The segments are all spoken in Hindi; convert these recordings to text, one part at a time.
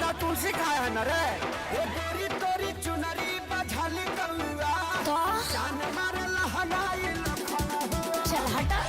ना तुलसी खाया न रे ये गोरी तोरी चुनरी बझल कौआ तो जान मारे लहनाई लखनऊ चल हटा।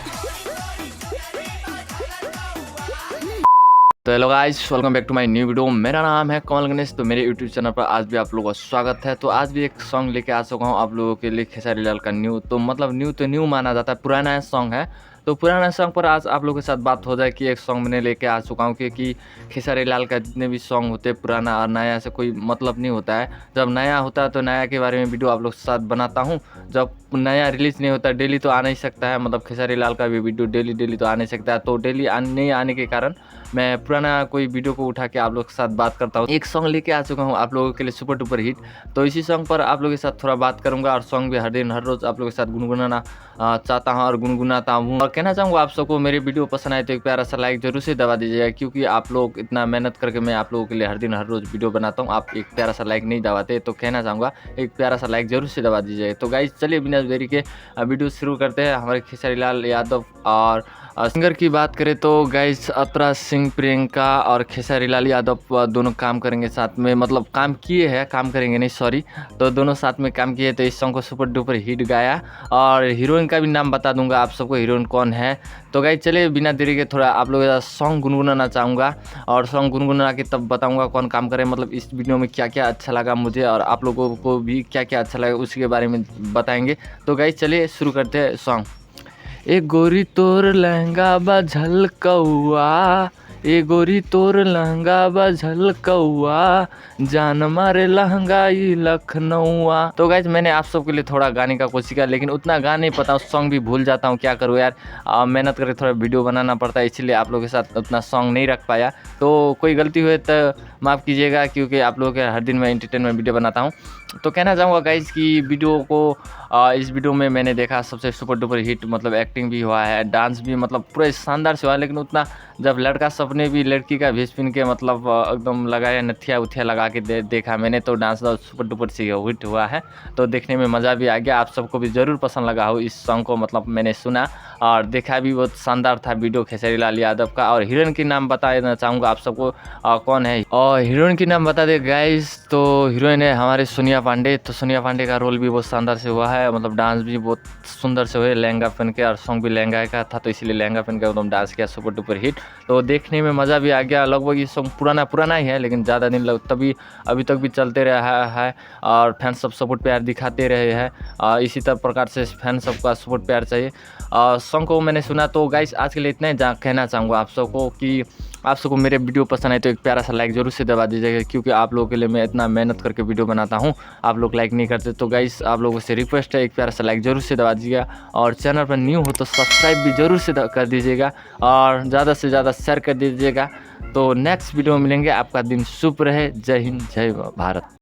तो hello guys, welcome back to my new video. मेरा नाम है कमल गणेश। तो मेरे यूट्यूब चैनल पर आज भी आप लोगों का स्वागत है। तो आज भी एक सॉन्ग लेके आ चुका हूँ आप लोगों के लिए, खेसारी लाल का न्यू। तो मतलब न्यू तो न्यू माना जाता है, पुराना सॉन्ग है। तो पुराना सॉन्ग पर आज आप लोगों के साथ बात हो जाए कि एक सॉन्ग मैंने लेके आ चुका हूँ, क्योंकि खेसारी लाल का जितने भी सॉन्ग होते हैं पुराना और नया से कोई मतलब नहीं होता है। जब नया होता है तो नया के बारे में वीडियो आप लोग के साथ बनाता हूँ। जब नया रिलीज़ नहीं होता, डेली तो आ नहीं सकता है, मतलब खेसारी लाल का भी वीडियो डेली तो आ नहीं सकता है। तो डेली नहीं आने के कारण मैं पुराना कोई वीडियो को उठा के आप लोग के साथ बात करता हूँ। एक सॉन्ग लेके आ चुका हूँ आप लोगों के लिए, सुपर डुपर हिट। तो इसी सॉन्ग पर आप लोगों के साथ थोड़ा बात करूँगा, और सॉन्ग भी हर दिन हर रोज़ आप लोगों के साथ गुनगुनाना चाहता हूँ और गुनगुनाता हूँ। और कहना चाहूँगा आप सबको मेरे वीडियो पसंद आए तो एक प्यारा सा लाइक जरूर से दबा दीजिएगा, क्योंकि आप लोग इतना मेहनत करके मैं आप लोगों के लिए हर दिन हर रोज़ वीडियो बनाता हूँ, आप एक प्यारा सा लाइक नहीं दबाते। तो कहना चाहूँगा एक प्यारा सा लाइक जरूर से दबा दीजिएगा। तो गाइस चलिए बिना देरी के वीडियो शुरू करते हैं। हमारे खेसारी लाल यादव और सिंगर की बात करें तो गाइस अतरा सिंह, प्रियंका और खेसारी लाल यादव दोनों काम करेंगे साथ में, मतलब काम किए हैं, काम करेंगे नहीं सॉरी। तो दोनों साथ में काम किए, तो इस सॉन्ग को सुपर डुपर हिट गाया। और हीरोइन का भी नाम बता दूंगा आप सबको, हीरोइन कौन है। तो गाइस चलिए बिना देरी के थोड़ा आप लोगों के साथ सॉन्ग गुनगुनाना चाहूँगा, और सॉन्ग गुनगुना के तब बताऊँगा कौन काम करे, मतलब इस वीडियो में क्या क्या अच्छा लगा मुझे और आप लोगों को भी क्या क्या अच्छा लगा उसी के बारे में बताएंगे। तो गाइस चलिए शुरू करते हैं सॉन्ग। ए गोरी तोर लहंगा बा झलकौआ, ए गोरी तोर लहंगा बा झलकौआ, जान मारे लहंगाई लखनऊआ। तो गाइज मैंने आप सबके लिए थोड़ा गाने का कोशिश किया, लेकिन उतना गा नहीं पाता हूँ, सॉन्ग भी भूल जाता हूँ, क्या करूँ यार। मेहनत करके थोड़ा वीडियो बनाना पड़ता है, इसलिए आप लोगों के साथ उतना सॉन्ग नहीं रख पाया। तो कोई गलती हुई तो माफ़ कीजिएगा, क्योंकि आप लोगों के हर दिन मैं एंटरटेनमेंट वीडियो बनाता हूँ। तो कहना चाहूँगा गाइज कि वीडियो को इस वीडियो में मैंने देखा सबसे सुपर डुपर हिट, मतलब एक्टिंग भी हुआ है, डांस भी मतलब पूरे शानदार से हुआ। लेकिन उतना जब लड़का सबने भी लड़की का भेष पहन के मतलब एकदम लगाया, नथिया उथिया लगा के देखा मैंने, तो डांस सुपर डुपर से हिट हुआ है। तो देखने में मज़ा भी आ गया, आप सबको भी ज़रूर पसंद लगा हो इस सॉन्ग को, मतलब मैंने सुना और देखा भी, बहुत शानदार था वीडियो खेसारी लाल यादव का। और हीरोइन की नाम बता देना चाहूँगा आप सबको कौन है, और हीरोइन की नाम बता दे गाइस। तो हीरोइन है हमारे सोनिया पांडे। तो सोनिया पांडे का रोल भी बहुत शानदार से हुआ है, मतलब डांस भी बहुत सुंदर से हुए, लहंगा पहन के, और सॉन्ग भी लहंगा का था तो इसलिए लहंगा पहन के एकदम डांस किया, सुपर डुपर हिट। तो देखने में मज़ा भी आ गया। लगभग ये सॉन्ग पुराना ही है, लेकिन ज़्यादा दिन लग तभी अभी तक भी चलते रहा है, और फैन सब सपोर्ट प्यार दिखाते रहे हैं। इसी तरह प्रकार से फैन सबका सपोर्ट प्यार चाहिए। सॉन्ग को मैंने सुना। तो गाइस आज के लिए इतना ही कहना चाहूँगा आप सबको कि आप सबको मेरे वीडियो पसंद आए तो एक प्यारा सा लाइक जरूर से दबा दीजिएगा, क्योंकि आप लोगों के लिए मैं इतना मेहनत करके वीडियो बनाता हूँ, आप लोग लाइक नहीं करते। तो गाइस आप लोगों से रिक्वेस्ट है, एक प्यारा सा लाइक जरूर से दबा दीजिएगा, और चैनल पर न्यू हो तो सब्सक्राइब भी जरूर से कर दीजिएगा, और ज़्यादा से ज़्यादा शेयर कर दीजिएगा। तो नेक्स्ट वीडियो में मिलेंगे, आपका दिन शुभ रहे। जय हिंद, जय भारत।